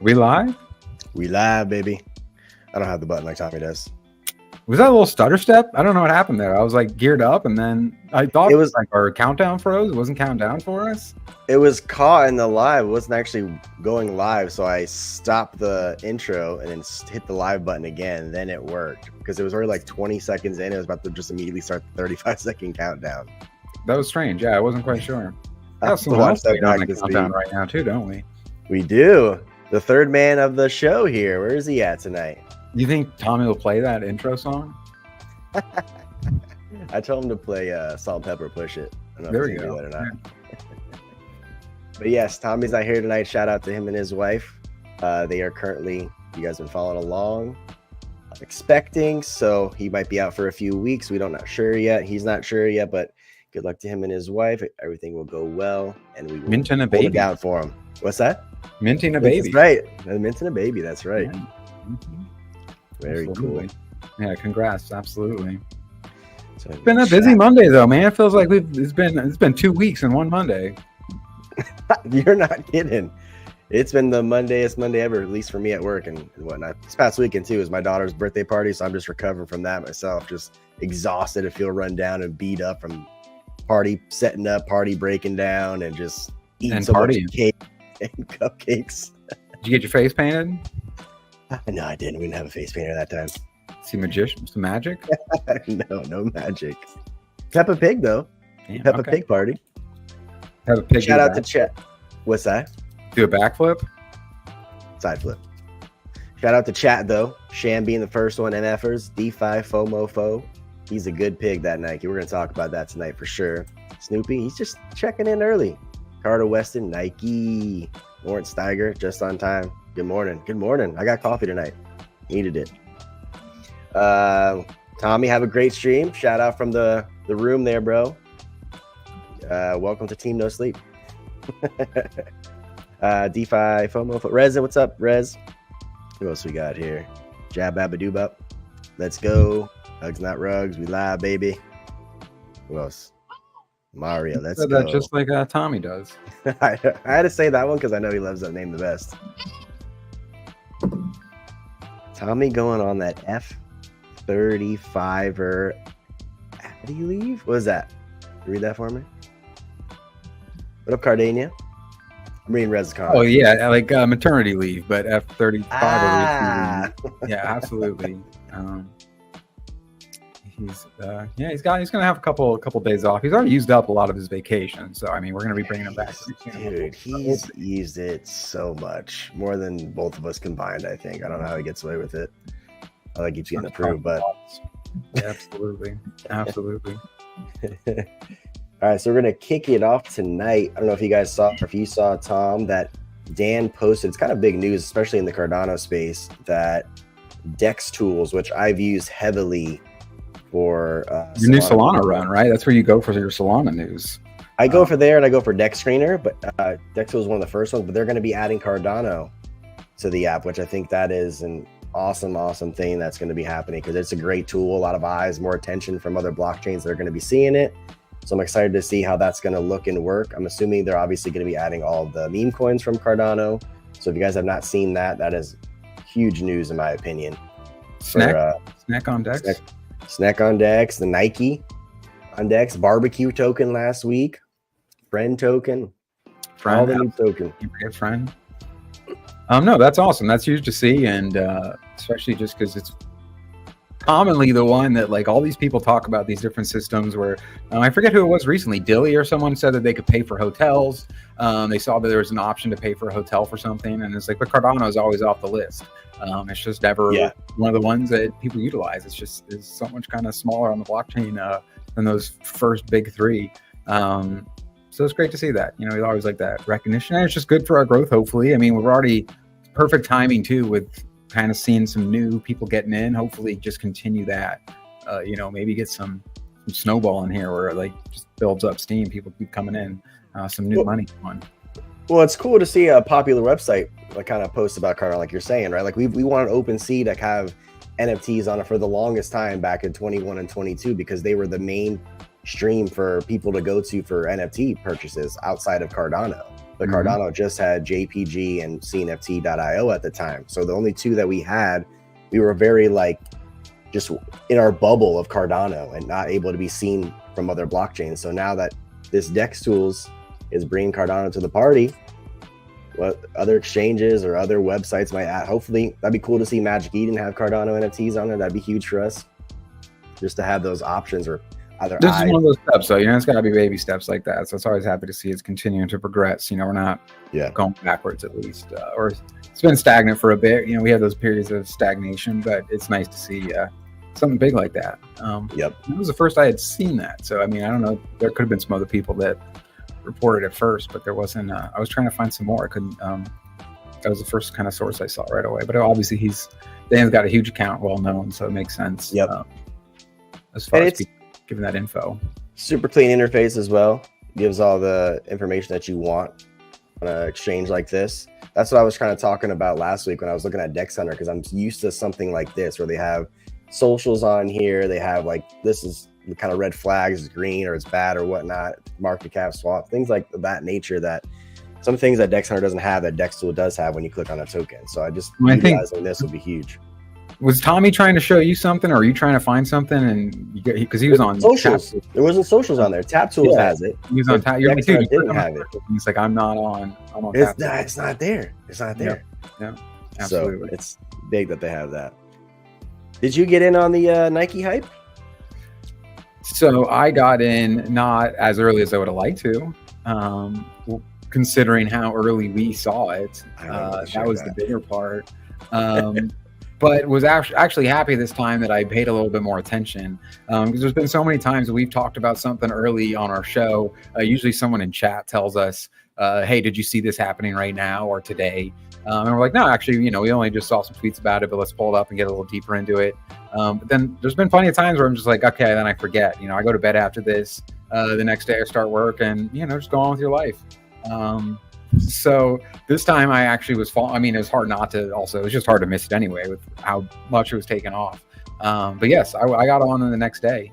We live? We live, baby. I don't have the button like Tommy does. Was that a little stutter step? I don't know what happened there. I was like geared up, and then I thought it was like our countdown froze. It wasn't counting down for us. It was caught in the live. It wasn't actually going live, so I stopped the intro and then hit the live button again. Then it worked because it was already like 20 seconds in. It was about to just immediately start the 35-second countdown. That was strange. Yeah, I wasn't quite sure. I have to watch that on the countdown right now too, don't we? We do. The third man of the show here. Where is he at tonight? You think Tommy will play that intro song? I told him to play Salt, Pepper, Push It. I don't know if he can do that or not. Yeah. But yes, Tommy's not here tonight. Shout out to him and his wife. They are currently, you guys been following along, expecting, so he might be out for a few weeks. We don't not sure yet. He's not sure yet, but good luck to him and his wife. Everything will go well, and we will minting a baby it down for him. What's that? Minting a baby. That's right. Minting a baby. That's right. Yeah. Mm-hmm. Very absolutely. Cool. Yeah, congrats. Absolutely. So it's been a busy Monday though, man. It feels like it's been 2 weeks in one Monday. You're not kidding. It's been the Mondayest Monday ever, at least for me at work and whatnot. This past weekend too is my daughter's birthday party, so I'm just recovering from that myself. Just exhausted and feel run down and beat up from party setting up, party breaking down, and just eating so much cake and cupcakes. Did you get your face painted? No, I didn't. We didn't have a face painter that time. See magician, some magic? No magic. Peppa Pig though. Yeah, Peppa Pig party. Have a pig. Shout out to Chet. What's that? Do a backflip? Side flip. Shout out to Chat though. Sham being the first one. NFers. DeFi FOMO. He's a good pig that night. We're gonna talk about that tonight for sure. Snoopy, he's just checking in early. Carter Weston, Nike. Lawrence Steiger, just on time. Good morning. Good morning. I got coffee tonight. Needed it. Tommy, have a great stream. Shout out from the room there, bro. Welcome to Team No Sleep. DeFi FOMO. Rez, what's up, Rez? Who else we got here? Jab Babadoobop. Let's go. Hugs Not Rugs. We live, baby. Who else? Mario. Let's go. That just like Tommy does. I had to say that one because I know he loves that name the best. Tommy going on that F35er. How do you leave? What is that? You read that for me? What up, Cardania? I'm reading Rez's comment. Oh yeah, like maternity leave, but F35. Yeah, absolutely. He's gonna have a couple days off. He's already used up a lot of his vacation, so I mean we're gonna be bringing him back. Dude, he's used it so much, more than both of us combined. I think. I don't know how he gets away with it. I think he's getting approved, but yeah, absolutely. All right, so we're gonna kick it off tonight. I don't know if you guys saw, or if you saw, Tom, that Dan posted. It's kind of big news, especially in the Cardano space, that Dex tools, which I've used heavily for your new Solana run, right? That's where you go for your Solana news. I go for there, and I go for Dex Screener, but Dex Tool is one of the first ones. But they're going to be adding Cardano to the app, which I think that is an awesome thing that's going to be happening because it's a great tool. A lot of eyes, more attention from other blockchains that are going to be seeing it. So I'm excited to see how that's going to look and work. I'm assuming they're obviously going to be adding all of the meme coins from Cardano. So if you guys have not seen that, that is huge news in my opinion. Snack on Dex. Snack on Dex, the Nike on Dex, barbecue token last week, friend token, all the new token. You forget friend. No, that's awesome. That's huge to see, and especially just because it's commonly the one that like all these people talk about these different systems where I forget who it was recently, Dilly or someone said that they could pay for hotels. They saw that there was an option to pay for a hotel for something, and it's like, but Cardano is always off the list. It's just never one of the ones that people utilize. It's so much kind of smaller on the blockchain than those first big three. So it's great to see that. You know, we always like that recognition, and it's just good for our growth. Hopefully, I mean, we're already perfect timing too with kind of seeing some new people getting in. Hopefully, just continue that. Maybe get some snowball in here where it like just builds up steam. People keep coming in, some new money on. Well, it's cool to see a popular website like kind of post about Cardano, like you're saying, right? Like we wanted OpenSea to have NFTs on it for the longest time back in 21 and 22 because they were the main stream for people to go to for NFT purchases outside of Cardano. but Cardano just had JPG and CNFT.io at the time. So the only two that we had, we were very like just in our bubble of Cardano and not able to be seen from other blockchains. So now that this DEX tools is bringing Cardano to the party, what other exchanges or other websites might add, hopefully that'd be cool to see Magic Eden have Cardano NFTs on there. That'd be huge for us just to have those options. Or either this is one of those steps, though. It's got to be baby steps like that. So it's always happy to see it's continuing to progress. We're not going backwards, at least, or it's been stagnant for a bit. We had those periods of stagnation, but it's nice to see something big like that. It was the first I had seen that. So I don't know. There could have been some other people that reported it first, but there wasn't. I was trying to find some more. I couldn't. That was the first kind of source I saw right away. But obviously, Dan's got a huge account, well known, so it makes sense. As far as giving that info. Super clean interface as well. Gives all the information that you want on an exchange like this. That's what I was kind of talking about last week when I was looking at Dex Hunter, because I'm used to something like this where they have socials on here. They have like, this is the kind of red flags, it's green or it's bad or whatnot, market cap swap, things like that nature, that some things that Dex Hunter doesn't have that Dex Tool does have when you click on a token. So I think this would be huge. Was Tommy trying to show you something, or are you trying to find something? And because he was on socials, there wasn't socials on there. Tap Tools has it. He was on Tap. You're like, dude, didn't have it. He's like, I'm not on. It's not there. It's not there. Yeah, absolutely. So it's big that they have that. Did you get in on the Nike hype? So I got in not as early as I would have liked to, considering how early we saw it. That was the bigger part. But was actually happy this time that I paid a little bit more attention, because there's been so many times that we've talked about something early on our show. Usually someone in chat tells us, hey, did you see this happening right now or today? And we're like, no, actually, we only just saw some tweets about it, but let's pull it up and get a little deeper into it. But then there's been plenty of times where I'm just like, okay, then I forget. I go to bed after this. The next day I start work and, just go on with your life. So this time I actually was it was hard not to also, it was just hard to miss it anyway with how much it was taken off. But yes, I got on the next day.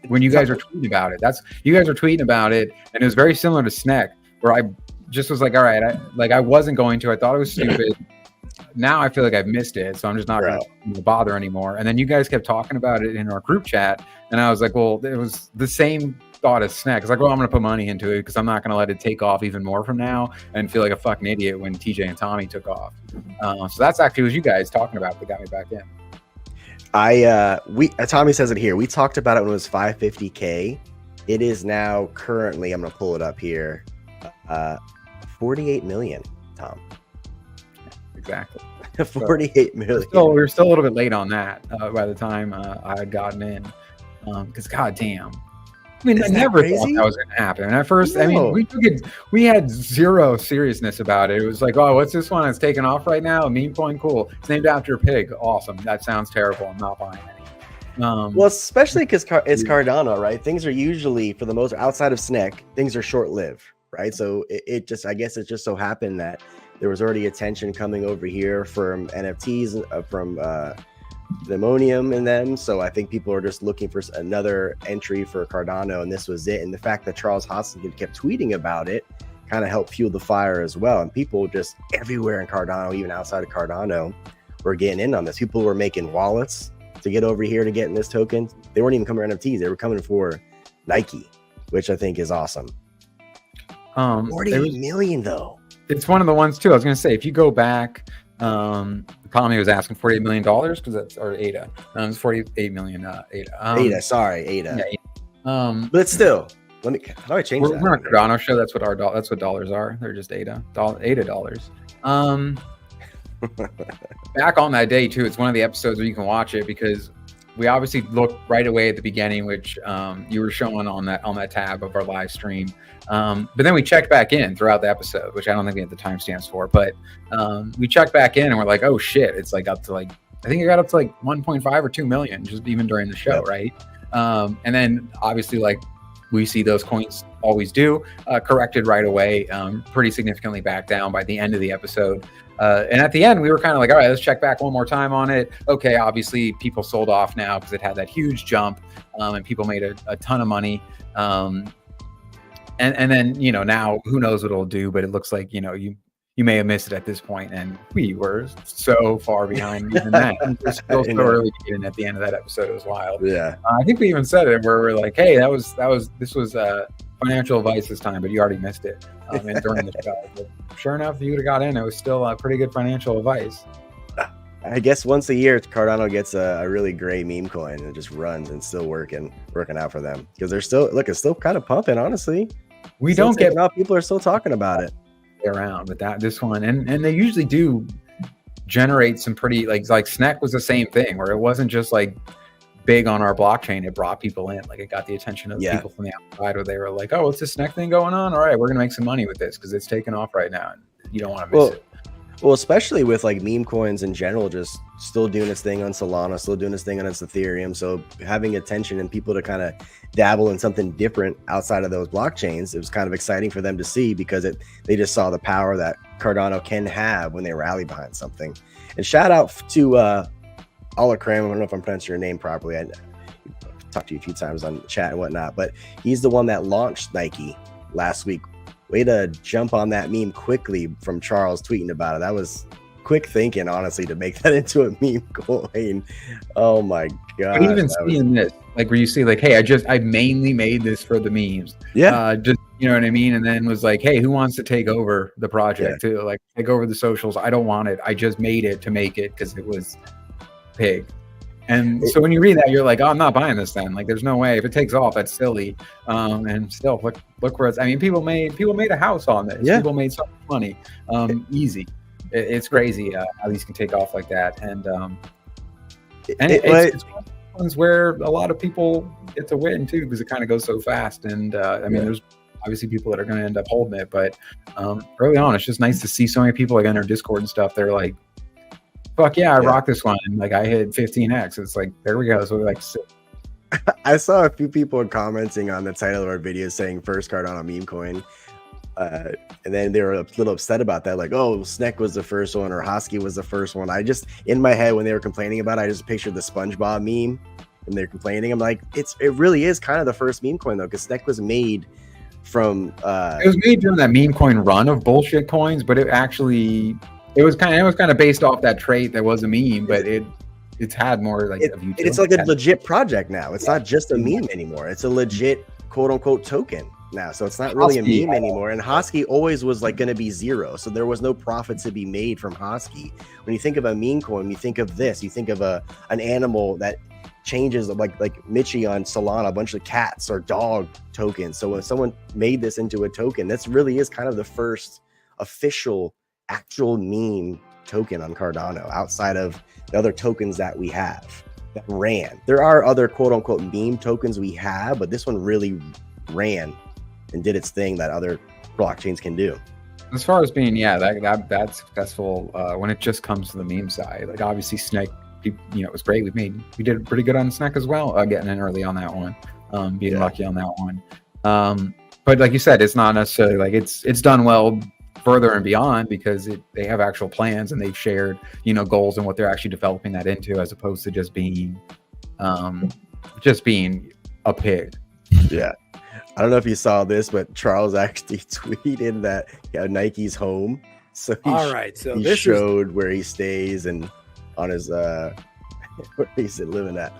When you guys were tweeting about it, you guys were tweeting about it, and it was very similar to Sneck, where I just was like, all right, I wasn't going to, I thought it was stupid. Now I feel like I've missed it, so I'm just not going to bother anymore. And then you guys kept talking about it in our group chat, and I was like, well, it was the same thought as Snack. It's like, well, I'm going to put money into it because I'm not going to let it take off even more from now and feel like a fucking idiot when TJ and Tommy took off. So that's actually what you guys talking about that got me back in. Tommy says it here. We talked about it when it was 550K. It is now currently, I'm going to pull it up here, 48 million, Tom. Exactly. 48 million. We were still a little bit late on that by the time I had gotten in, because goddamn. I never thought that was going to happen. And at first, we had zero seriousness about it. It was like, oh, what's this one? It's taking off right now. A Memecoin, cool. It's named after a pig. Awesome. That sounds terrible. I'm not buying any. Well, especially because it's Cardano, right? Things are usually, for the most, outside of Sneck, things are short-lived, right? So it just so happened that there was already attention coming over here from NFTs, from the Ammonium in them. So I think people are just looking for another entry for Cardano, and this was it. And the fact that Charles Hoskinson kept tweeting about it kind of helped fuel the fire as well. And people just everywhere in Cardano, even outside of Cardano, were getting in on this. People were making wallets to get over here to get in this token. They weren't even coming for NFTs. They were coming for Nike, which I think is awesome. 48 million though. It's one of the ones too. I was going to say, if you go back, Tommy was asking $48 million because that's, or ADA. It's 48 million ADA. ADA. Yeah. But still, how do I change that? We're on a Cardano show. That's what dollars are. They're just ADA dollars. Back on that day too. It's one of the episodes where you can watch it because we obviously looked right away at the beginning, which you were showing on that tab of our live stream. But then we checked back in throughout the episode, which I don't think we have the timestamps for, but we checked back in and we're like, oh shit, it's like up to I think it got up to 1.5 or 2 million just even during the show. Yep. Right. And then obviously we see those coins always do corrected right away, pretty significantly back down by the end of the episode. And at the end, we were kind of like, all right, let's check back one more time on it. Okay, obviously people sold off now because it had that huge jump and people made a ton of money. And then, now who knows what it'll do, but it looks like, you may have missed it at this point, and we were so far behind even that. We're still so early in at the end of that episode. It was wild. Yeah. I think we even said it where we're like, hey, this was financial advice this time, but you already missed it. And during the show, but sure enough, if you would have got in, it was still pretty good financial advice. I guess once a year, Cardano gets a really great meme coin and it just runs and still working out for them, because they're still it's still kind of pumping. Honestly, we don't get enough. People are still talking about it around with this one, and they usually do generate some pretty like SNEC was the same thing, where it wasn't just like big on our blockchain. It brought people in, like it got the attention of people from the outside, where they were like, oh, what's this SNEC thing going on? All right, we're gonna make some money with this because it's taking off right now, and you don't want to miss it. Well, especially with like meme coins in general, just still doing its thing on Solana, still doing its thing on its Ethereum. So having attention and people to kind of dabble in something different outside of those blockchains, it was kind of exciting for them to see, because they just saw the power that Cardano can have when they rally behind something. And shout out to Olakram. I don't know if I'm pronouncing your name properly. I talked to you a few times on chat and whatnot, but he's the one that launched Nike last week. Way to jump on that meme quickly from Charles tweeting about it. That was quick thinking, honestly, to make that into a meme coin. Oh my god! But even seeing this, like where you see, like, hey, I mainly made this for the memes. Yeah. Just, you know what I mean? And then was like, hey, who wants to take over the project too? Like, take over the socials. I don't want it. I just made it to make it because it was big. And so when you read that, you're like, oh, I'm not buying this then. Like, there's no way. If it takes off, that's silly. And still, look where it's. I mean, people made a house on this. Yeah. People made so much money. Easy. It's crazy how these can take off like that. And it's ones where a lot of people get to win too, because it kind of goes so fast. And I mean, there's obviously people that are going to end up holding it, but early on, it's just nice to see so many people like on their Discord and stuff. They're like, fuck yeah, I rock this one. And like I hit 15x. It's like, there we go. So we're like, I saw a few people commenting on the title of our video saying first Cardano meme coin. And then they were a little upset about that. Like, oh, SNEC was the first one, or Hosky was the first one. I just, in my head, when they were complaining about it, I just pictured the SpongeBob meme and they're complaining. I'm like, it really is kind of the first meme coin though, because SNEC was made from it was made during that meme coin run of bullshit coins, but it was kind of based off that trait that was a meme, but it's had more like it's like a legit project now. It's not just a meme anymore. It's a legit quote unquote token now. So it's not really a meme anymore. And Hosky always was like going to be zero. So there was no profit to be made from Hosky. When you think of a meme coin, you think of this. You think of an animal that changes, like Mitchie on Solana, a bunch of cats or dog tokens. So when someone made this into a token, this really is kind of the first official actual meme token on Cardano, outside of the other tokens that we have that ran. There are other quote unquote meme tokens we have, but this one really ran and did its thing that other blockchains can do. As far as being that's successful when it just comes to the meme side. Like obviously SNEC, it was great. We did pretty good on SNEC as well, getting in early on that one, being lucky on that one. But like you said, it's not necessarily like it's done well further and beyond, because they have actual plans and they've shared goals and what they're actually developing that into, as opposed to just being a pig. Yeah, I don't know if you saw this, but Charles actually tweeted that Nike's home. So he showed where he stays and on his where he's living at.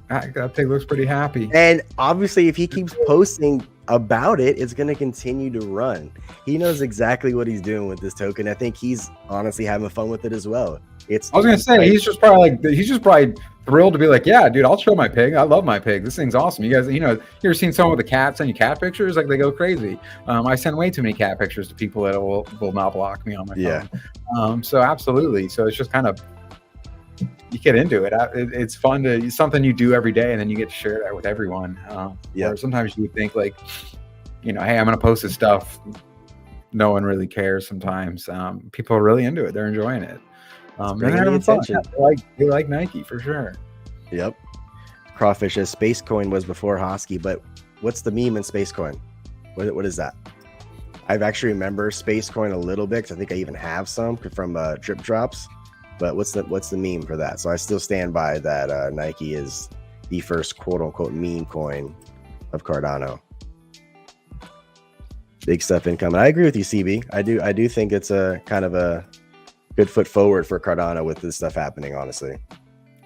That pig looks pretty happy. And obviously, if he keeps posting about it, it's going to continue to run. He knows exactly what he's doing with this token. I think he's honestly having fun with it as well. I was going to say, he's just probably thrilled to be like, yeah, dude, I'll show my pig. I love my pig. This thing's awesome. You guys, you ever seen someone with a cat send you cat pictures? Like, they go crazy. I send way too many cat pictures to people that will not block me on my phone. So absolutely. So it's just kind of, you get into it. It's fun it's something you do every day, and then you get to share that with everyone. Or sometimes you would think like, hey, I'm going to post this stuff. No one really cares sometimes. People are really into it. They're enjoying it. And they're having fun. They like Nike for sure. Yep. Crawfish as Space Coin was before Hosky, but what's the meme in Space Coin? What is that? I've actually remember Space Coin a little bit, because I think I even have some from Drip Drops. But what's the meme for that? So I still stand by that. Nike is the first quote unquote meme coin of Cardano. Big stuff incoming. I agree with you, CB. I do think it's a kind of a good foot forward for Cardano with this stuff happening, honestly.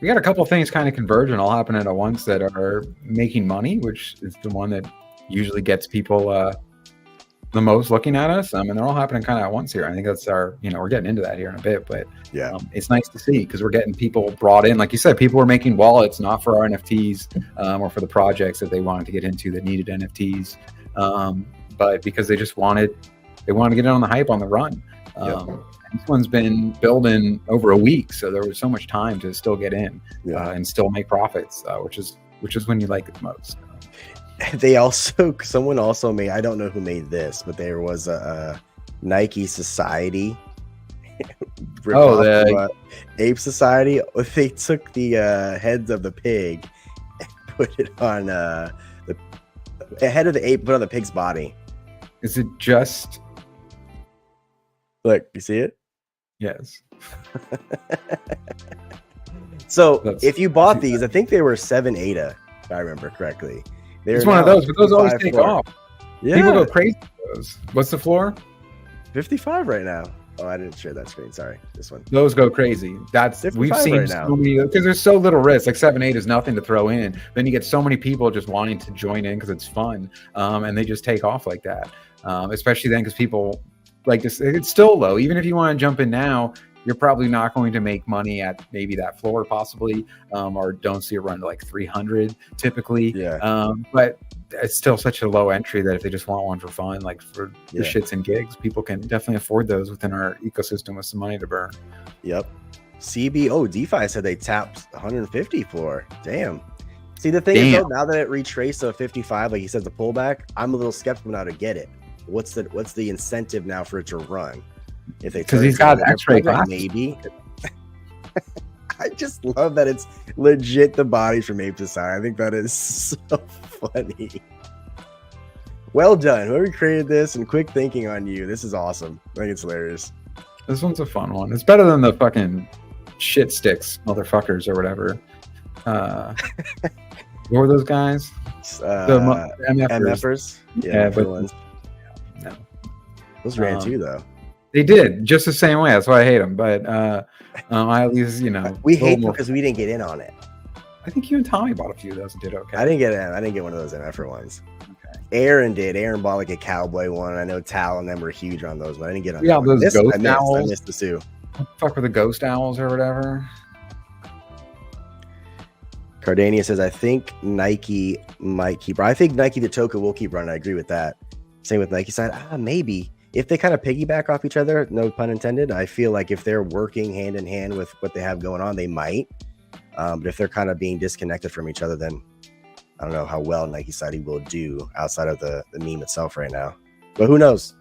We got a couple of things kind of converging all happening at once that are making money, which is the one that usually gets people the most looking at us. And they're all happening kind of at once here. I think that's our, we're getting into that here in a bit, but yeah, it's nice to see because we're getting people brought in. Like you said, people are making wallets, not for our NFTs or for the projects that they wanted to get into that needed NFTs, but because they just wanted to get in on the hype on the run. This one's been building over a week, so there was so much time to still get in and still make profits, which is when you like it the most. Someone also made, I don't know who made this, but there was a Nike Society. Ape Society. They took the heads of the pig and put it on the head of the ape, put on the pig's body. Is it just? Look, you see it? Yes. So if you bought these, I think they were 7 ADA, if I remember correctly. It's one of those, but those always take off. Yeah. People go crazy with those. What's the floor? 55 right now. Oh, I didn't share that screen. Sorry, this one. Those go crazy. We've seen right so many, because there's so little risk. Like 7/8 is nothing to throw in. Then you get so many people just wanting to join in because it's fun, and they just take off like that. Especially then because people like this. It's still low. Even if you want to jump in now, you're probably not going to make money at maybe that floor, possibly, or don't see it run to like 300 typically. But it's still such a low entry that if they just want one for fun, like for the shits and gigs, people can definitely afford those within our ecosystem with some money to burn. Yep. CBO DeFi said they tapped 150 floor. Damn. See, the thing is, though, now that it retraced to 55, like he says, the pullback, I'm a little skeptical now to get it. What's the incentive now for it to run? If they, because he's got X-ray glasses. Maybe. I just love that it's legit the bodies from Ape Society. I think that is so funny. Well done, whoever created this, and quick thinking on you. This is awesome. I think it's hilarious. This one's a fun one. It's better than the fucking shit sticks motherfuckers or whatever. What were those guys? The MFers. Yeah, but no. Those ran too, though. They did just the same way. That's why I hate them. But I at least, we hate them because we didn't get in on it. I think you and Tommy bought a few of those and did okay. I didn't get one of those MFer ones. Okay. Aaron did. Aaron bought like a cowboy one. I know Tal and them were huge on those, but I didn't get on. Yeah, those ghost owls. I missed the Sue. Fuck with the ghost owls or whatever. Cardania says, I think Nike might keep. I think Nike the token will keep running. I agree with that. Same with Nike side. Maybe. If they kind of piggyback off each other, no pun intended, I feel like if they're working hand in hand with what they have going on, they might. But if they're kind of being disconnected from each other, then I don't know how well Nike Society will do outside of the meme itself right now. But who knows?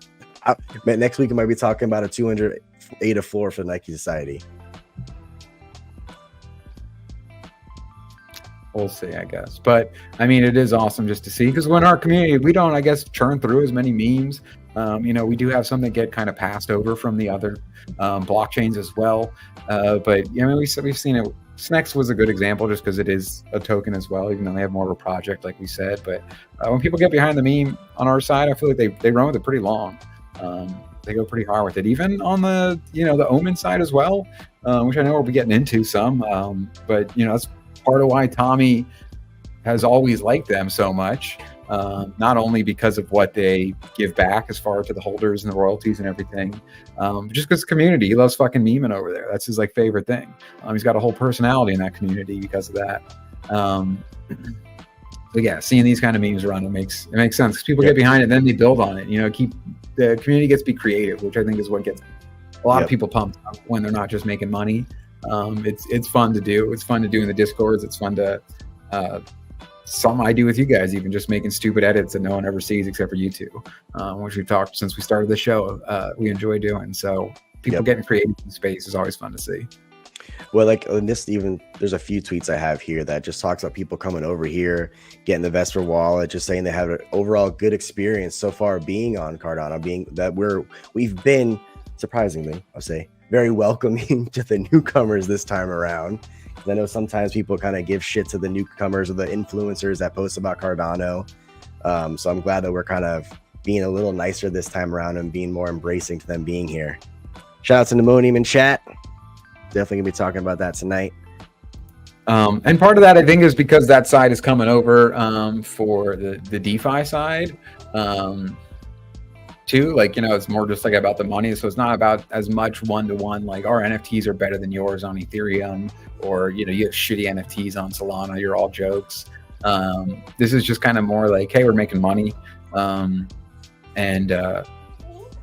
Next week, I might be talking about a 200 ADA floor for Nike Society. We'll see, I guess. But I mean, it is awesome just to see, because when our community, we don't, I guess, churn through as many memes. We do have some that get kind of passed over from the other blockchains as well. But we've seen it. Snex was a good example just because it is a token as well, even though they have more of a project, like we said. But when people get behind the meme on our side, I feel like they run with it pretty long. They go pretty hard with it, even on the the OMEN side as well, which I know we'll be getting into some. But that's part of why Tommy has always liked them so much. Not only because of what they give back as far to the holders and the royalties and everything, just because the community, he loves fucking memeing over there. That's his favorite thing. He's got a whole personality in that community because of that. But yeah, seeing these kind of memes around, it makes sense because people get behind it, and then they build on it. The community gets to be creative, which I think is what gets a lot of people pumped up when they're not just making money. It's fun to do. It's fun to do in the Discords. It's fun to some I do with you guys, even just making stupid edits that no one ever sees except for you two, which we've talked since we started the show. We enjoy doing. So people getting creative in space is always fun to see. Well, in this, even there's a few tweets I have here that just talks about people coming over here, getting the Vesper wallet, just saying they have an overall good experience so far being on Cardano, we've been surprisingly, I'll say, very welcoming to the newcomers this time around. I know sometimes people kind of give shit to the newcomers or the influencers that post about Cardano. So I'm glad that we're kind of being a little nicer this time around and being more embracing to them being here. Shout out to Pneumonium in chat. Definitely gonna be talking about that tonight. And part of that, I think, is because that side is coming over for the DeFi side too. Like, it's more just like about the money. So it's not about as much one-to-one, like our NFTs are better than yours on Ethereum, or, you have shitty NFTs on Solana. You're all jokes. This is just kind of more like, hey, we're making money. And I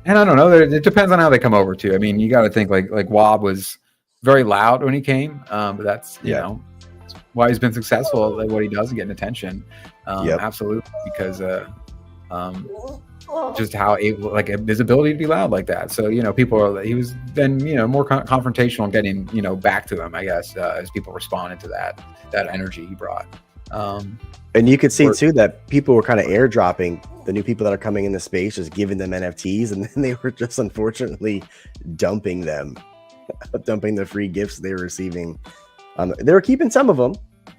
don't know. It depends on how they come over too. I mean, you got to think like Wob was very loud when he came, but that's why he's been successful at what he does and getting attention. Absolutely, because just how able, like, his ability to be loud like that. So he was then more confrontational, getting back to him, I guess, as people responded to that energy he brought. And you could see too that people were kind of airdropping the new people that are coming in the space, just giving them NFTs, and then they were just unfortunately dumping the free gifts they were receiving. They were keeping some of them,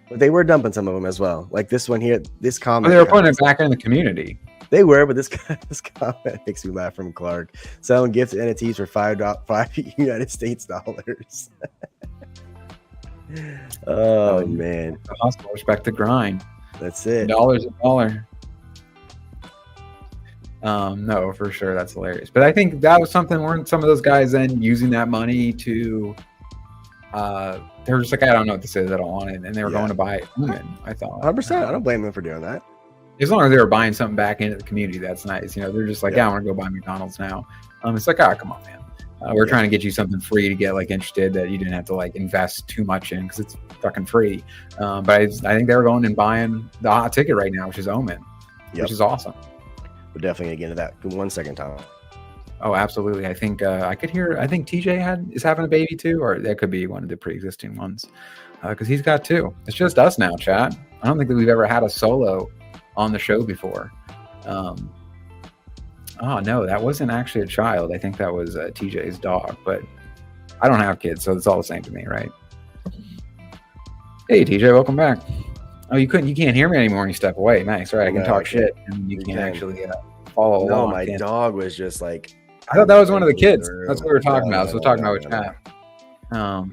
but they were dumping some of them as well. Like this one here, this comment. They were putting it back in the community. They were, but this comment makes me laugh from Clark. Selling gifts NFTs for $5 United States dollars. Oh man! Hustle, respect the grind. That's it. $1 a dollar. No, for sure, that's hilarious. But I think that was something. Weren't some of those guys then using that money to? They were just like, I don't know what this is. I don't want it, and they were going to buy OMEN. I thought 100%. I don't blame them for doing that. As long as they were buying something back into the community, that's nice. They're just like, I want to go buy McDonald's now. It's like, come on, man. We're trying to get you something free to get interested that you didn't have to invest too much in because it's fucking free. But I think they were going and buying the hot ticket right now, which is OMEN, which is awesome. We're definitely gonna get into that. Give 1 second, Tom. Oh, absolutely. I think I could hear. I think TJ is having a baby too, or that could be one of the pre-existing ones because he's got two. It's just us now, chat. I don't think that we've ever had a solo on the show before. Oh no, that wasn't actually a child. I think that was TJ's dog, but I don't have kids, so it's all the same to me, right? Hey TJ, welcome back. Oh, you can't hear me anymore when you step away. Nice, right? I can talk shit, and you can't actually follow along. No, my dog was just like. I thought that was one of the kids. That's what we were talking about. So we're talking about with chat.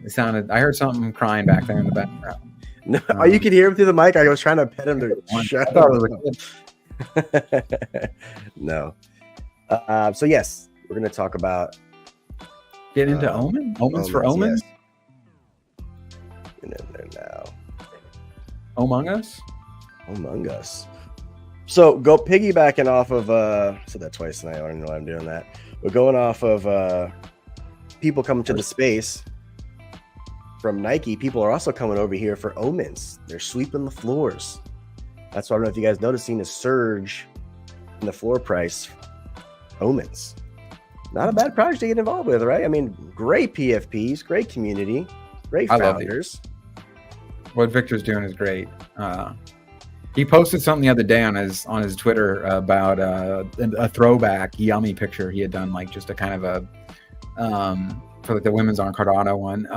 It sounded. I heard something crying back there in the background. No, you could hear him through the mic. I was trying to pet him to shut I thought it was a kid. No. So yes, we're going to talk about get into OMEN. Omens for OMEN. Yes. In there now. Among Us. Among Us. So go piggybacking off of. I said that twice tonight. I don't know why I'm doing that. But going off of people coming to the space from Nike, people are also coming over here for omens. They're sweeping the floors. That's why I don't know if you guys noticed, seen a surge in the floor price. Omens, not a bad project to get involved with, right? I mean, great PFPs, great community, great founders. What Victor's doing is great. He posted something the other day on his Twitter about a throwback Yummy picture he had done, just a kind of a for the women's on Cardano one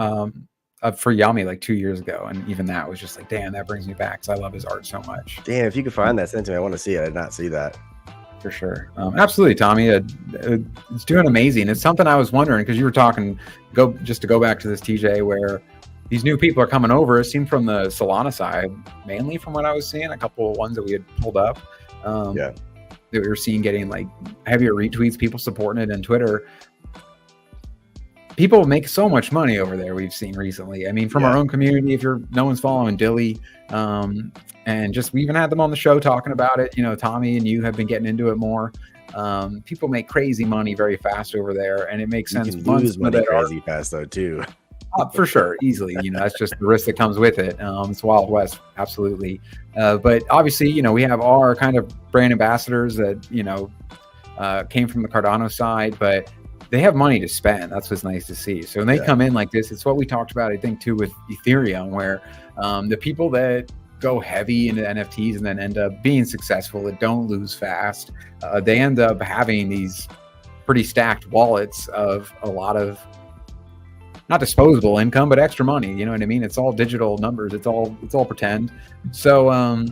for Yummy 2 years ago, and even that was just damn, that brings me back because I love his art so much. Damn, if you could find that, send it to me. I want to see it. I did not see that. For sure. Absolutely, Tommy. It's doing amazing. It's something I was wondering because you were talking, just to go back to this, TJ, where these new people are coming over. It seemed from the Solana side, mainly from what I was seeing, a couple of ones that we had pulled up. That we were seeing getting heavier retweets, people supporting it on Twitter. People make so much money over there, we've seen recently. I mean, from our own community, if no one's following Dilly, and we even had them on the show talking about it. Tommy and you have been getting into it more. People make crazy money very fast over there, and it makes sense. You can lose money crazy fast though too. For sure, easily. That's just the risk that comes with it. It's Wild West, absolutely. But obviously, we have our kind of brand ambassadors that came from the Cardano side, but they have money to spend. That's what's nice to see. So when they come in like this, it's what we talked about, I think, too, with Ethereum, where the people that go heavy into NFTs and then end up being successful, that don't lose fast, they end up having these pretty stacked wallets of a lot of not disposable income, but extra money. You know what I mean? It's all digital numbers. It's all pretend. So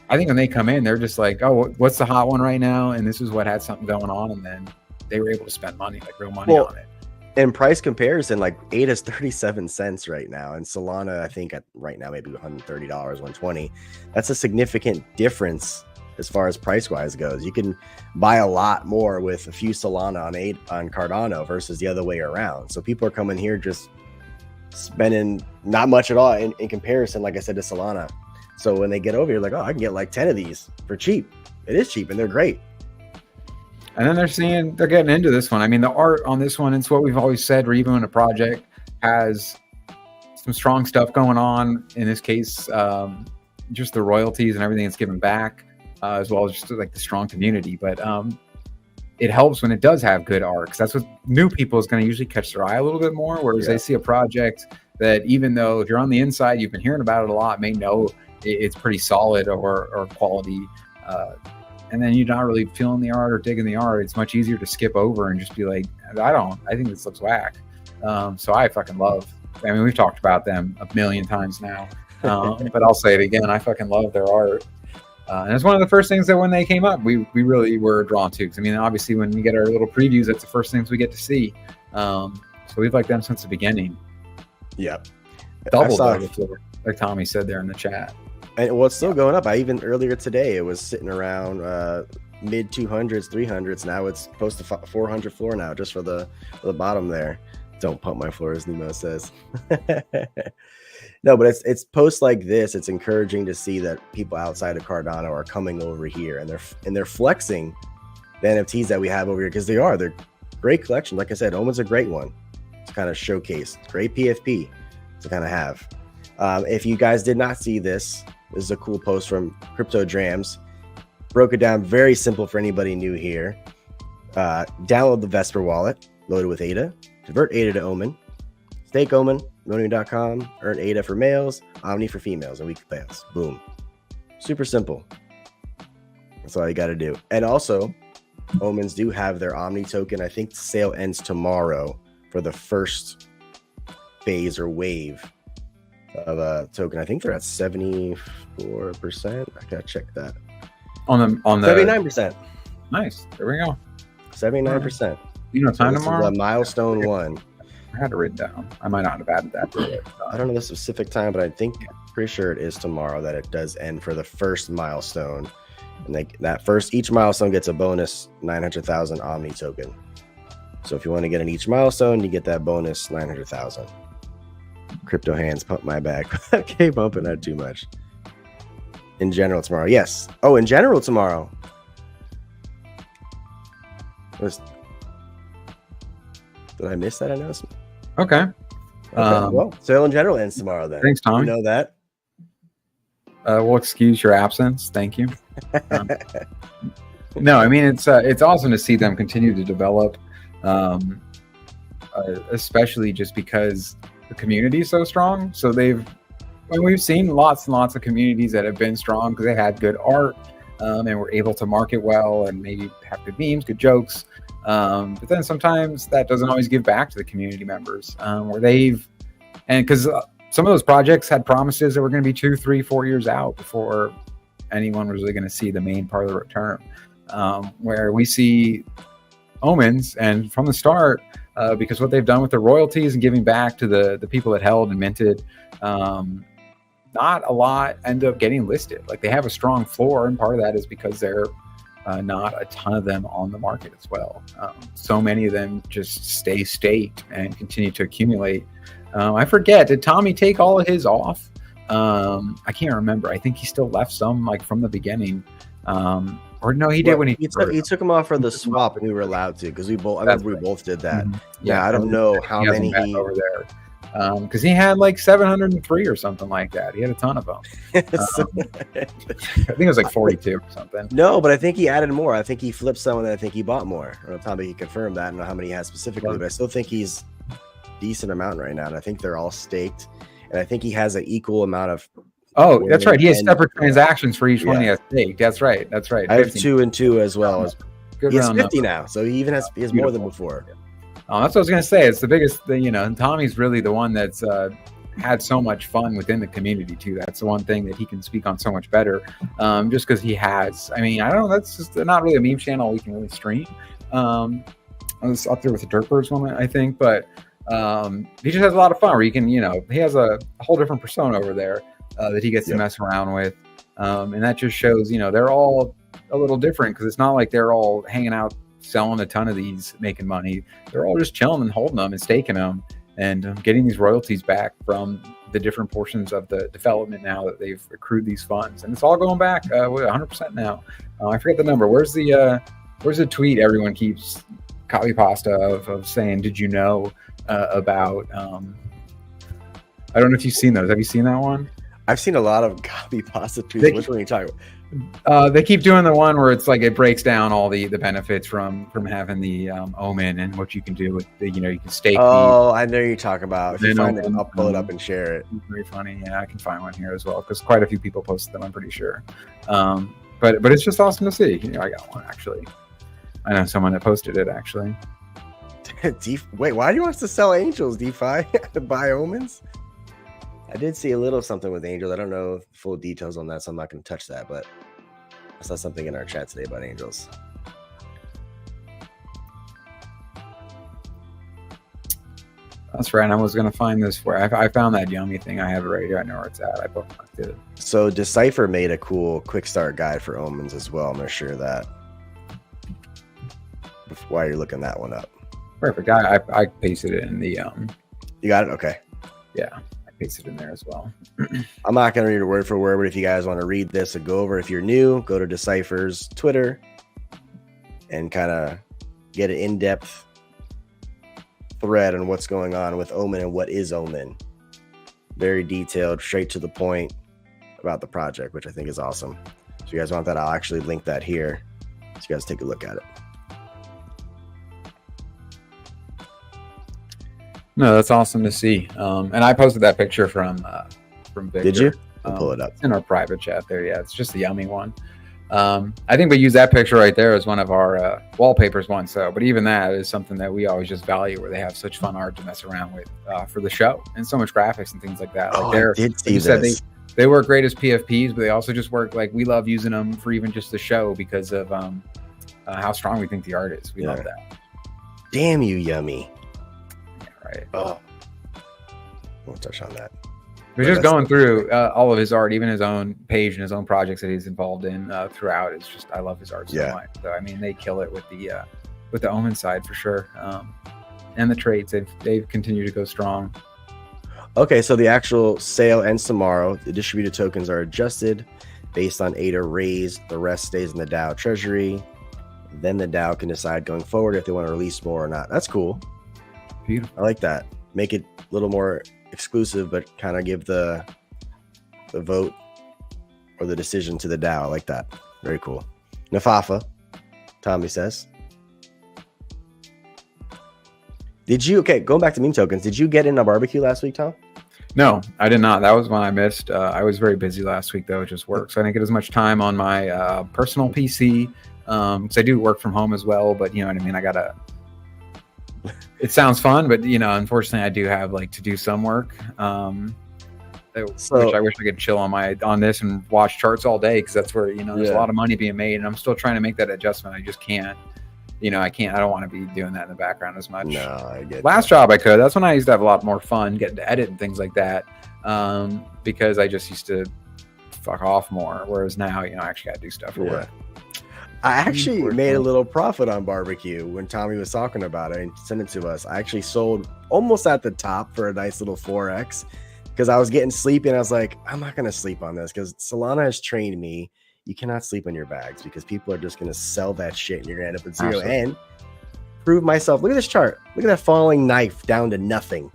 I think when they come in, they're just like, oh, what's the hot one right now? And this is what had something going on. And then they were able to spend money, like real money on it. In price comparison, like ADA is 37 cents right now, and Solana, I think right now maybe $130, $120. That's a significant difference as far as price wise goes. You can buy a lot more with a few Solana on Cardano versus the other way around. So people are coming here just spending not much at all in comparison, like I said, to Solana. So when they get over here, like, oh, I can get like 10 of these for cheap. It is cheap and they're great. And then they're getting into this one. I mean, the art on this one, it's what we've always said, where even when a project has some strong stuff going on, in this case, just the royalties and everything that's given back, as well as just like the strong community. But it helps when it does have good art, because that's what new people is going to usually catch their eye a little bit more, whereas they see a project that, even though if you're on the inside, you've been hearing about it a lot, may know it's pretty solid or quality, and then you're not really feeling the art or digging the art, it's much easier to skip over and just be like, I think this looks whack. So I fucking love, I mean, we've talked about them a million times now, but I'll say it again, I fucking love their art. And it's one of the first things that when they came up, we really were drawn to. Cause I mean, obviously when we get our little previews, that's the first things we get to see. So we've liked them since the beginning. Yep. Doubled the floor, like Tommy said there in the chat. And well, it's still going up. Even earlier today, it was sitting around mid 200s, 300s. Now it's close to 400 floor now, just for the bottom there. Don't pump my floor, as Nemo says. No, but it's posts like this. It's encouraging to see that people outside of Cardano are coming over here, and they're flexing the NFTs that we have over here, because they're great collection. Like I said, OMEN's a great one to kind of showcase. Great PFP to kind of have. If you guys did not see this is a cool post from Crypto Drams. Broke it down very simple for anybody new here. Download the Vesper wallet, load it with ADA, convert ADA to OMEN, stake OMEN, Memecoin.com, earn ADA for males, OMNI for females, and weekly payouts. Boom. Super simple. That's all you got to do. And also, OMENs do have their OMNI token. I think the sale ends tomorrow for the first phase or wave of a token. I think they're at 74%. I gotta check that. On the 79%. Nice. There we go. 79%. You know, time tomorrow. Milestone 1. I had it written down. I might not have added that to it. I don't know the specific time, but I think pretty sure it is tomorrow that it does end for the first milestone. And each milestone gets a bonus 900,000 OMNI token. So if you want to get in each milestone, you get that bonus 900,000. Crypto hands pump my back. Okay, bumping that too much. In general tomorrow, yes. Oh, in general tomorrow. Did I miss that announcement? Okay. Well, sale in general ends tomorrow then. Thanks, Tom. You know that. We'll excuse your absence. Thank you. No, I mean, it's awesome to see them continue to develop, especially just because the community is so strong. So we've seen lots and lots of communities that have been strong because they had good art, and were able to market well and maybe have good memes, good jokes. But then sometimes that doesn't always give back to the community members, because some of those projects had promises that were going to be 2, 3, 4 years out before anyone was really going to see the main part of the return. Where we see OMENs, and from the start, because what they've done with the royalties and giving back to the people that held and minted, not a lot end up getting listed. Like, they have a strong floor, and part of that is because they're not a ton of them on the market as well. So many of them just stay staked and continue to accumulate. I forget, did Tommy take all of his off? I can't remember. I think he still left some, like, from the beginning. Or no, he did when he took them off for the swap, and we were allowed to, because we both did that. Mm-hmm. Yeah, I don't know how many he over there. Because he had like 703 or something like that. He had a ton of them. I think it was like 42 or something. No, but I think he added more. I think he flipped some, and I think he bought more. I don't know if Tommy can confirm that. I don't know how many he has specifically, but I still think he's decent amount right now. And I think they're all staked. And I think he has an equal amount of. Oh, that's right. He has separate transactions for each one he has staked. That's right. That's right. I have 2 and 2 as well. Good, he has 50 now, so he has more than before. Oh, that's what I was going to say. It's the biggest, and Tommy's really the one that's had so much fun within the community too. That's the one thing that he can speak on so much better, just because he has. I mean, I don't know. That's just not really a meme channel we can really stream. I was up there with the Derpers one, I think, but he just has a lot of fun. Where you can, he has a whole different persona over there that he gets to mess around with, and that just shows, they're all a little different because it's not like they're all hanging out selling a ton of these, making money. They're all just chilling and holding them and staking them and getting these royalties back from the different portions of the development now that they've accrued these funds, and it's all going back 100% now. I forget the number. Where's the tweet everyone keeps copy pasta of saying, did you know about I don't know if you've seen those. Have you seen that one? I've seen a lot of copy pasta tweets. Which one are you talking about? They keep doing the one where it's like it breaks down all the benefits from having the OMEN and what you can do with the, you can stake. Oh, I know you're talking about. If you find it, I'll pull it up and share it. Very funny. Yeah, I can find one here as well because quite a few people posted them, I'm pretty sure. But it's just awesome to see. I got one actually. I know someone that posted it actually. Wait, why do you want us to sell angels, DeFi, to buy omens? I did see a little something with angels. I don't know full details on that, so I'm not going to touch that. But I saw something in our chat today about angels. That's right. I was going to find this for. I found that yummy thing. I have it right here. I know where it's at. I bookmarked it. So Decipher made a cool quick start guide for omens as well. I'm going to share that while you're looking that one up. Perfect. I pasted it in the. You got it. Okay. Yeah. Pasted in there as well. I'm not going to read it word for word, but if you guys want to read this and go over, if you're new, go to Decipher's Twitter and kind of get an in-depth thread on what's going on with OMEN and what is OMEN. Very detailed, straight to the point about the project, which I think is awesome. So if you guys want that, I'll actually link that here so you guys take a look at it. No, that's awesome to see. And I posted that picture from Victor. Did you? I'll pull it up. It's in our private chat there. Yeah, it's just the yummy one. I think we use that picture right there as one of our wallpapers once. But even that is something that we always just value, where they have such fun art to mess around with for the show, and so much graphics and things like that. Oh, I did see this. They work great as PFPs, but they also just work we love using them for even just the show because of how strong we think the art is. We love that. Damn you, Yummy. Right. Oh, won't touch on that. We're just going through all of his art, even his own page and his own projects that he's involved in throughout. It's just, I love his art so much. So I mean, they kill it with the OMEN side for sure, and the trades. They've continued to go strong. Okay, so the actual sale ends tomorrow. The distributed tokens are adjusted based on ADA raised. The rest stays in the DAO treasury. Then the DAO can decide going forward if they want to release more or not. That's cool. Beautiful. I like that. Make it a little more exclusive, but kind of give the vote or the decision to the DAO. I like that. Very cool. NFAFA, Tommy says. Going back to meme tokens, did you get in a barbecue last week, Tom? No, I did not. That was one I missed. I was very busy last week, though. It just worked. So I didn't get as much time on my personal PC. Because I do work from home as well, but you know what I mean? It sounds fun, but unfortunately I do have to do some work. Which I wish I could chill on this and watch charts all day, because that's where there's a lot of money being made, and I'm still trying to make that adjustment. I just can't. I don't want to be doing that in the background as much. No, I get Last job I could. That's when I used to have a lot more fun getting to edit and things like that. Because I just used to fuck off more. Whereas now, I actually got to do stuff for work. I actually made a little profit on barbecue when Tommy was talking about it and sent it to us. I actually sold almost at the top for a nice little 4x because I was getting sleepy and I was like, I'm not going to sleep on this because Solana has trained me. You cannot sleep on your bags because people are just going to sell that shit and you're going to end up with zero. Absolutely. And prove myself. Look at this chart. Look at that falling knife down to nothing.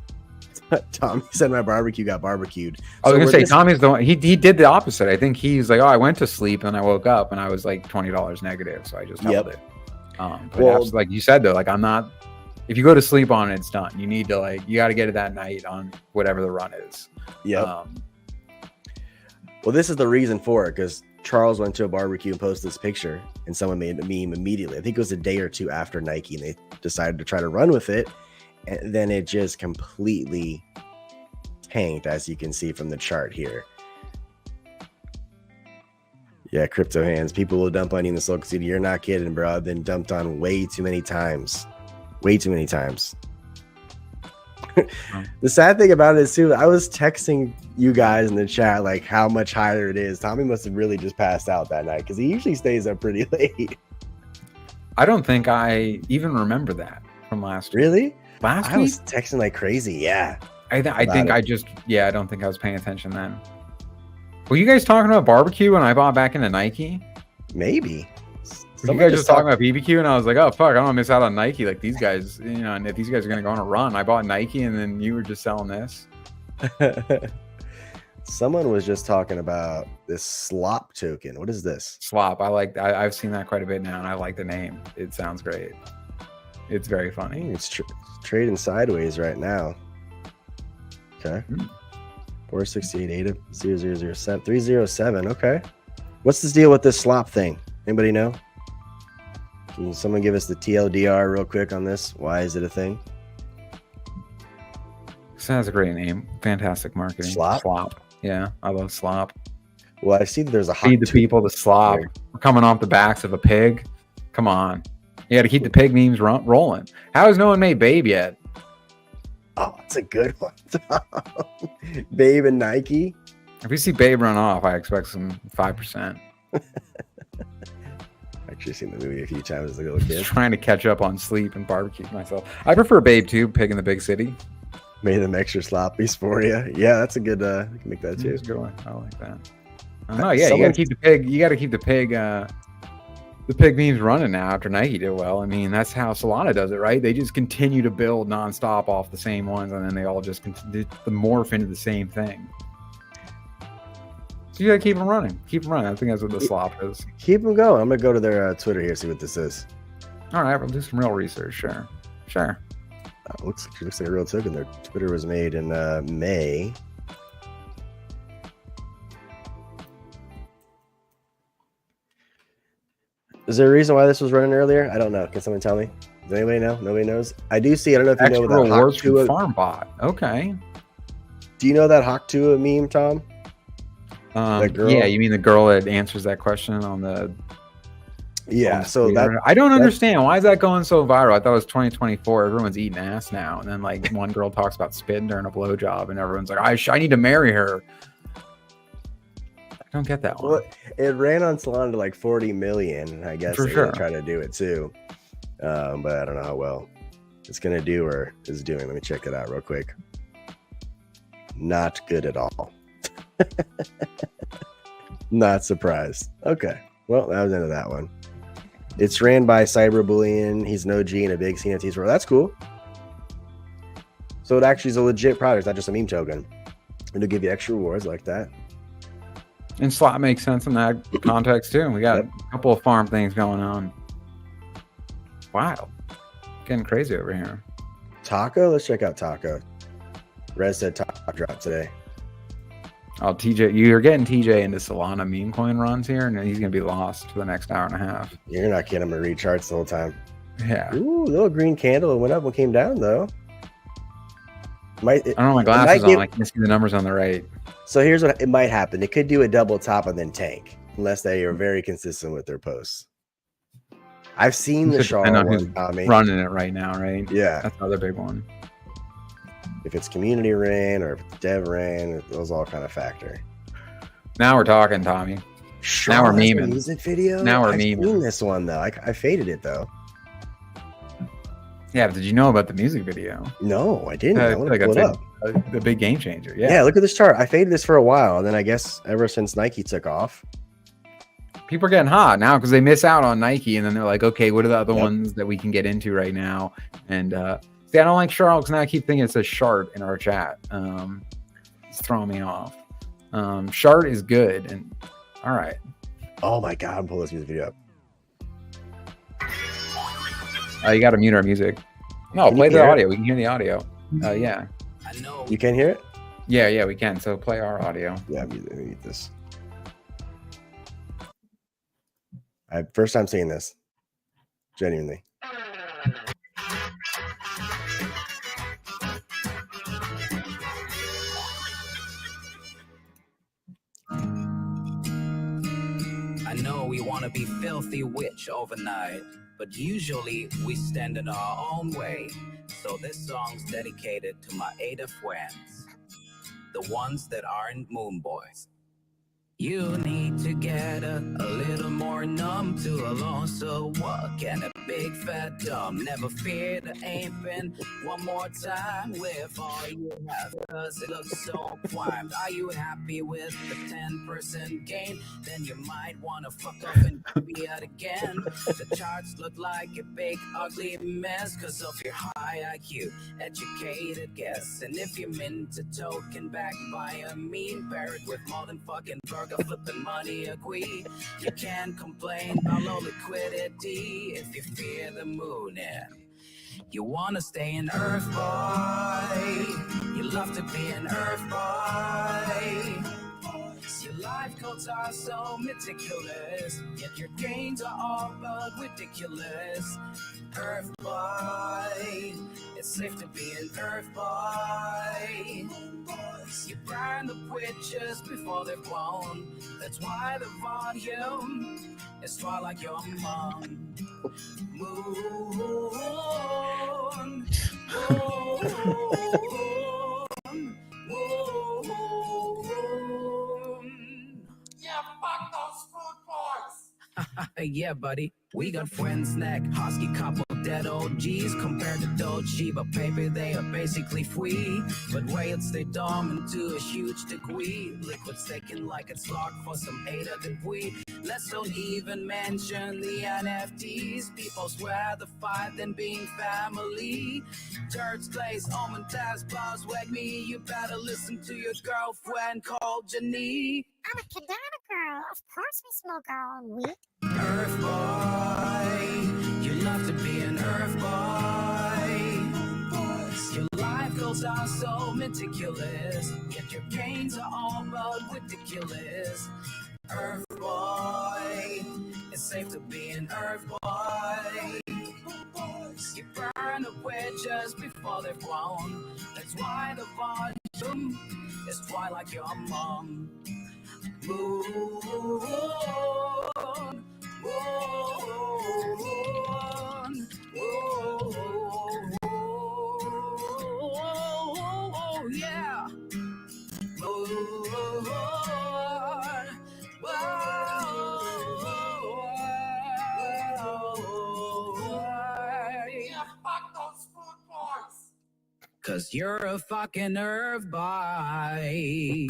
Tommy said my barbecue got barbecued. I was going to say, Tommy's the one. He did the opposite. I think he's like, I went to sleep and I woke up and I was like $20 negative. So I just held it. But like you said, though, I'm not, if you go to sleep on it, it's done. You need to you got to get it that night on whatever the run is. Yep. Well, this is the reason for it, because Charles went to a barbecue and posted this picture and someone made a meme immediately. I think it was a day or two after Nike, and they decided to try to run with it. And then it just completely tanked, as you can see from the chart here. Yeah, crypto hands. People will dump on you in the Soul City. You're not kidding, bro. I've been dumped on way too many times. Way too many times. The sad thing about it is, too, I was texting you guys in the chat like how much higher it is. Tommy must have really just passed out that night because he usually stays up pretty late. I don't think I even remember that from last week. Really? Last week? I was texting like crazy. Yeah. I don't think I was paying attention then. Were you guys talking about barbecue when I bought back into Nike? Maybe. Were you guys just talking about BBQ and I was like, oh fuck, I don't want to miss out on Nike. Like these guys, and if these guys are gonna go on a run, I bought Nike and then you were just selling this. Someone was just talking about this slop token. What is this? Slop. I've seen that quite a bit now, and I like the name. It sounds great. It's very funny. It's trading sideways right now. Okay. 468 0007 307. Okay. What's the deal with this slop thing? Anybody know? Can someone give us the TLDR real quick on this? Why is it a thing? Sounds a great name. Fantastic marketing. Slop. Yeah, I love slop. Well, I see that there's a feed the people the slop. We're coming off the backs of a pig. Come on. You got to keep the pig memes rolling. How has no one made Babe yet? Oh, that's a good one. Babe and Nike. If we see Babe run off, I expect some 5%. Actually seen the movie a few times as a little kid. Just trying to catch up on sleep and barbecue myself. I prefer Babe too, Pig in the Big City. Made them extra sloppies for you. Yeah, that's a good. You can make that too. That's a good one. I like that. Oh yeah, you got to keep the pig. You got to keep the pig. The pig memes running now after Nike did well. I mean, that's how Solana does it, right? They just continue to build nonstop off the same ones, and then they all just continue to morph into the same thing. So you got to keep them running. Keep them running. I think that's what the slop is. Keep them going. I'm gonna go to their Twitter here, see what this is. All right, we'll do some real research. Sure. Looks like a real token. Their Twitter was made in May. Is there a reason why this was running earlier? I don't know. Can someone tell me? Does anybody know? Nobody knows. I do see. I don't know if you know that rewards from farm bot. Okay. Do you know that Hawktua meme, Tom? That girl? Yeah, you mean the girl that answers that question on the? Yeah, so that I don't understand why is that going so viral. I thought it was 2024. Everyone's eating ass now, and then like one girl talks about spitting during a blowjob, and everyone's like, I need to marry her. I don't get that one. Well, it ran on Solana to like 40 million. I guess they're gonna try to do it too, but I don't know how well it's gonna do or is doing. Let me check it out real quick. Not good at all. Not surprised. Okay, well that was into that one. It's ran by Cyberbullion. He's an OG and a big CNFT for. That's cool. So it actually is a legit product, not just a meme token. And it'll give you extra rewards like that. And slot makes sense in that context too. We got a couple of farm things going on. Wow. Getting crazy over here. Taco? Let's check out Taco. Rez said Taco dropped today. Oh, TJ, you're getting TJ into Solana meme coin runs here, and he's going to be lost for the next hour and a half. You're not kidding. I'm going to read charts the whole time. Yeah. Ooh, little green candle. It went up and came down, though. I don't have my glasses on. I can see the numbers on the right. So here's what it might happen. It could do a double top and then tank, unless they are very consistent with their posts. I've seen the Shaw one, Tommy. Running it right now, right? Yeah. That's another big one. If it's community ran or if it's dev ran, those all kind of factor. Now we're talking, Tommy. Shaw now we're memeing. Music video? Now we're I've memeing. seen this one, though. I faded it, though. Yeah, but did you know about the music video? No, I didn't. I want to pull it up. The big game changer. Yeah, look at this chart. I faded this for a while, and then I guess ever since Nike took off. People are getting hot now because they miss out on Nike, and then they're like, okay, what are the other ones that we can get into right now? And see, I don't like Charles because now I keep thinking it says Shart in our chat. It's throwing me off. Shart is good, and all right. Oh my God, I'm pulling this music video up. You got to mute our music. No, play the audio. We can hear the audio. Yeah. You can hear it? Yeah, we can. So play our audio. Yeah, let me mute this. First time seeing this. Genuinely. know we want to be filthy rich overnight, but usually we stand in our own way. So this song's dedicated to my 8 friends, the ones that aren't moon boys. You need to get a little more numb to alone. So what can a big fat dumb? Never fear the ain't been one more time with all you have, cause it looks so primed. Are you happy with the 10% gain? Then you might wanna fuck up and be out again. The charts look like a big ugly mess cause of your high IQ educated guess. And if you're mint a token backed by a mean parrot with more than fucking burger flipping money agree, you can't complain about low liquidity if you fear the moon and you wanna stay an earth boy. You love to be an earth boy. Your life goals are so meticulous, yet your gains are all but ridiculous. Earth boy, it's safe to be an earth boy. You burn the bridges before they're blown. That's why the volume is dry like your mom. Moon, moon, moon. Yeah, fuck those food boys. Yeah, buddy. We got friends neck, husky couple dead OGs compared to Doji, but baby, they are basically free. But whales stay dormant to a huge degree. Liquid's taken like it's locked for some 8 debris. Let's don't even mention the NFTs. People swear the fight than being family. Turds, glaze, omen, task, bars, wag me. You better listen to your girlfriend called Janine. I'm a Cardano girl. Of course we smoke our own weed. Earth boy, you love to be an earth boy. Your life goals are so meticulous, yet your gains are all but ridiculous. Earth boy, it's safe to be an earth boy. You burn the wedges before they've grown. That's why the volume is dry like your mom. Moon, moon, yeah. Yeah, fuck those food boys. Cause you're a fucking earth boy.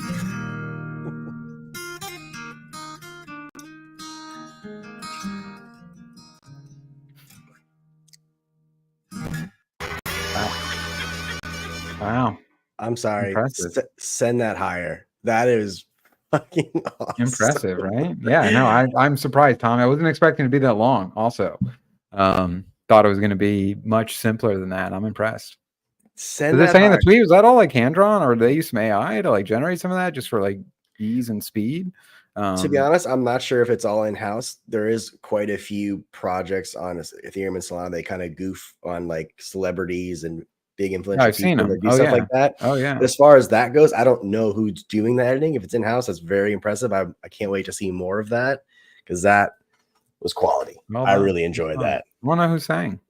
Wow. I'm sorry. Impressive. Send that higher. That is fucking awesome. Impressive, right? Yeah, no, I'm surprised, Tom. I wasn't expecting it to be that long. Also, thought it was going to be much simpler than that. I'm impressed. Send Did they that say in the higher. tweet, was that all like hand drawn, or did they use some AI to like generate some of that just for like ease and speed? To be honest, I'm not sure if it's all in house. There is quite a few projects on Ethereum and Solana. They kind of goof on like celebrities and big influential I've seen people them. that do Oh, stuff yeah. like that. Oh yeah. But as far as that goes, I don't know who's doing the editing. If it's in house, that's very impressive. I can't wait to see more of that because that was quality. Well I done. really enjoyed that. I don't know who's saying.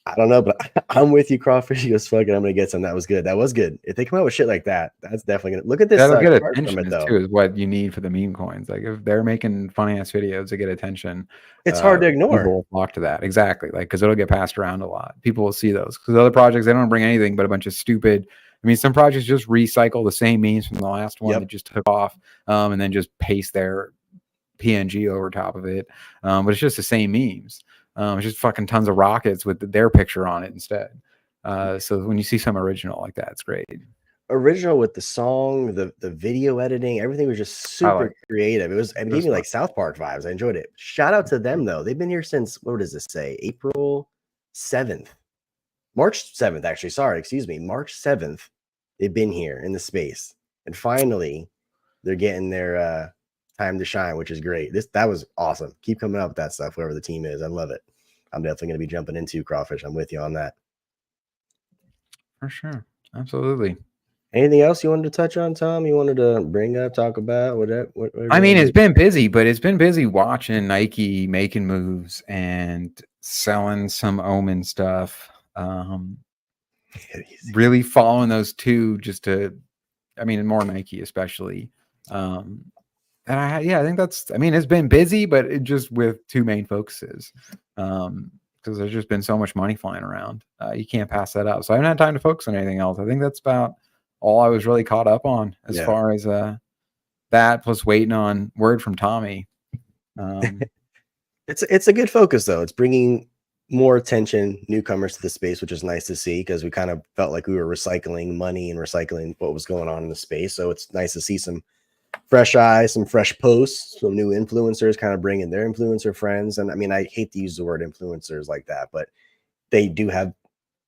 I don't know, but I'm with you, Crawfish. He goes, fuck it, I'm gonna get some. That was good. That was good. If they come out with shit like that, that's definitely gonna look at this. That'll get chart from attention it, though. too, is what you need for the meme coins. Like if they're making funny ass videos to get attention, It's hard to ignore. People will flock to that. Exactly. Like because it'll get passed around a lot. People will see those because other projects, they don't bring anything but a bunch of stupid. I mean, some projects just recycle the same memes from the last one that just took off, and then just paste their PNG over top of it. But it's just the same memes. It's just fucking tons of rockets with their picture on it instead. So when you see some original like that, it's great. Original with the song, the video editing, everything was just super creative. It gave me like South Park vibes. I enjoyed it. Shout out to them though. They've been here since, what does this say? April 7th. March 7th, actually. Sorry, excuse me. March 7th. They've been here in the space. And finally, they're getting their time to shine, which is great. That was awesome. Keep coming up with that stuff, whoever the team is. I love it. I'm definitely going to be jumping into Crawfish. I'm with you on that. For sure. Absolutely. Anything else you wanted to touch on, Tom? You wanted to bring up, talk about whatever? I mean, it's been busy, but it's been busy watching Nike making moves and selling some OMEN stuff. Really following those two just to, I mean, more Nike especially. And I think that's, I mean, it's been busy, but it just with two main focuses. Because there's just been so much money flying around. You can't pass that up. So I haven't had time to focus on anything else. I think that's about all I was really caught up on as far as that, plus waiting on word from Tommy. It's a good focus though. It's bringing more attention, newcomers to the space, which is nice to see because we kind of felt like we were recycling money and recycling what was going on in the space. So it's nice to see some fresh eyes, some fresh posts, some new influencers kind of bringing their influencer friends. And I mean, I hate to use the word influencers like that, but they do have,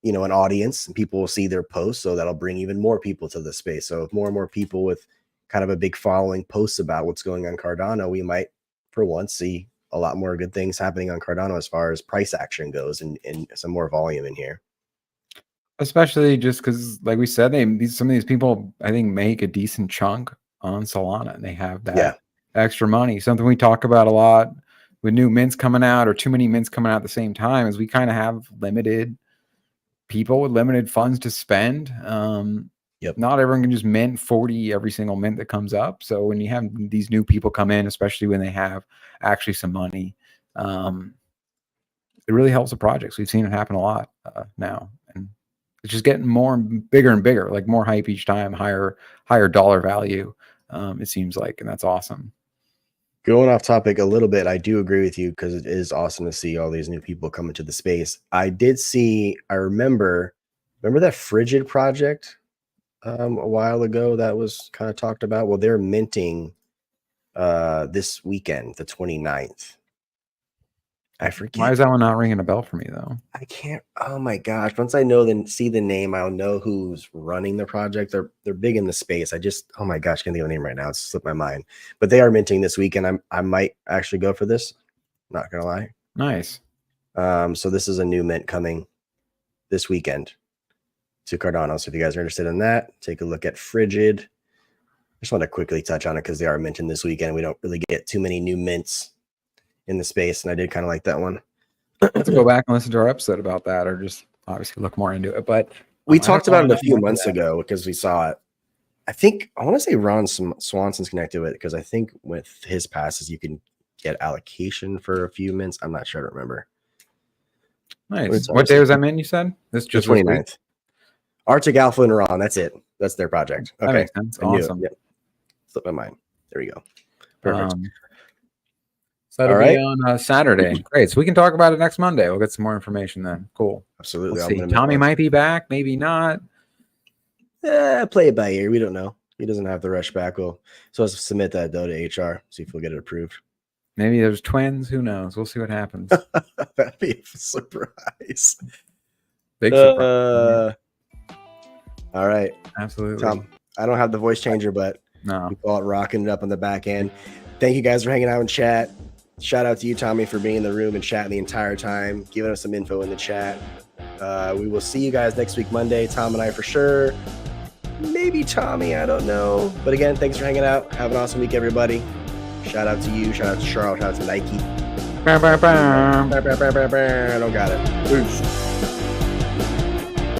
you know, an audience and people will see their posts. So that'll bring even more people to the space. So if more and more people with kind of a big following posts about what's going on Cardano, we might for once see a lot more good things happening on Cardano as far as price action goes and some more volume in here. Especially just because, like we said, some of these people, I think, make a decent chunk on Solana and they have that extra money. Something we talk about a lot with new mints coming out or too many mints coming out at the same time is we kind of have limited people with limited funds to spend. Not everyone can just mint 40 every single mint that comes up. So when you have these new people come in, especially when they have actually some money, it really helps the projects. We've seen it happen a lot now, and it's just getting more and bigger, like more hype each time, higher dollar value. It seems like, and that's awesome. Going off topic a little bit, I do agree with you because it is awesome to see all these new people come into the space. I remember that Frigid project a while ago that was kind of talked about. Well, they're minting this weekend, the 29th. I forget. Why is that one not ringing a bell for me though? I can't. Oh my gosh! Once I see the name, I'll know who's running the project. They're big in the space. Oh my gosh, I can't think of the name right now. It's slipped my mind. But they are minting this weekend. I might actually go for this. Not gonna lie. Nice. So this is a new mint coming this weekend to Cardano. So if you guys are interested in that, take a look at Frigid. I just want to quickly touch on it because they are minting this weekend. We don't really get too many new mints in the space, and I did kind of like that one. Let's go back and listen to our episode about that, or just obviously look more into it. But we talked about it a few months ago because we saw it. I want to say Ron Swanson's connected with it because I think with his passes you can get allocation for a few minutes. I'm not sure. I don't remember. Nice. What day was that in? You said this just 29th. Arctic Alpha and Ron. That's it. That's their project. Okay, that makes sense. Awesome. Yep. Slipped my mind. There we go. Perfect. So that'll be on Saturday. Great. So we can talk about it next Monday. We'll get some more information then. Cool. Absolutely. Let's see. Tommy might be back, maybe not. Play it by ear. We don't know. He doesn't have the rush back. So let's submit that though to HR. See if we'll get it approved. Maybe there's twins. Who knows? We'll see what happens. That'd be a surprise. Big surprise. All right. Absolutely. Tom, I don't have the voice changer, but we call it rocking it up on the back end. Thank you guys for hanging out in chat. Shout out to you, Tommy, for being in the room and chatting the entire time, giving us some info in the chat. We will see you guys next week, Monday. Tom and I for sure. Maybe Tommy, I don't know. But again, thanks for hanging out. Have an awesome week, everybody. Shout out to you. Shout out to Charles. Shout out to Nike. I don't got it. Peace.